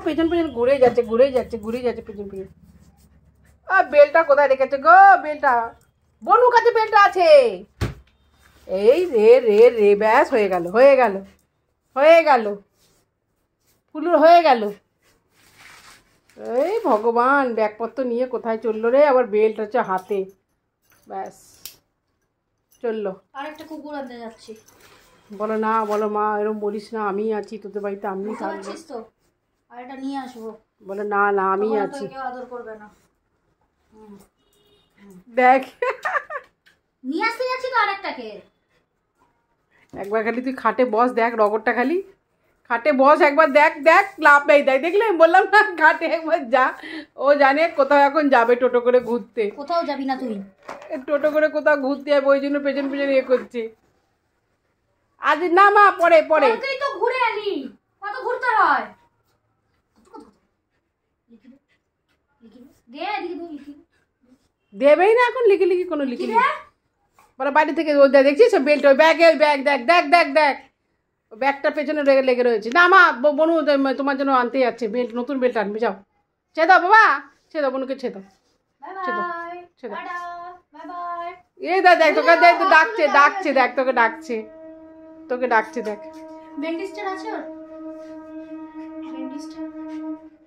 পেছন পেছন ঘুরেই যাচ্ছে পেছন পেছন। আর বেলটা কোথায় রেখেছে গো? বেলটা বনুর কাছে বেলটা আছে। এই রে রে রে, ব্যাস হয়ে গেল ফুলুর হয়ে গেল। এই ভগবান, ব্যাগপত্র নিয়ে কোথায় চললো রে? আবার বেল্ট হচ্ছে হাতে, ব্যাস চললো। আরেকটা কুকুর আনতে যাচ্ছি। বলো না, বলো মা, এরকম বলিস না, আমি আছি তোদের বাড়িতে, আমি থাকবো তো। আর এটা নিয়ে আসবো। বলো না না, আমি আছি। কেউ আদর করবে না। দেখ নিয়ে আসতে যাচ্ছি তো আরেকটাকে। একবার খালি তুই খাটে বস, দেখ রগরটা খালি খাটে বস একবার, দেখ দেখ লাভ নেই। দেখ দেখলে বললাম না, ঘাটে একবার যা। ও জানে কোথাও এখন যাবে টোটো করে ঘুরতে। কোথাও যাবি না তুই? টোটো করে কোথাও ঘুরতে যাবে, ওই জন্য পেছন পেছন ইয়ে করছে। আজ না মা, পরে পরে তুই তো ঘুরে এলি, কত ঘুরতে হয়। দেবেই না এখন, লিখে লিখি কোনো লিখি বলে বাড়ি থেকে। ও দেখছিস বেল্ট, ওই ব্যাগ, ওই ব্যাগ দেখ দেখ দেখ দেখ, ব্যাগটার পেছনে লেগে রয়েছে। না মা, বনু তোমার জন্য আনতে যাচ্ছে বেল্ট, নতুন বেল্ট আনবে, যাও ছে দাও বাবা, ছে দাও বনুকে, ছে দাও ছে দাও। এই দেখ দেখ, তোকে দেখ ডাকছে ডাকছে, দেখ তোকে ডাকছে দেখ। বেন্ডিস্টার আছে ওর? বেন্ডিস্টার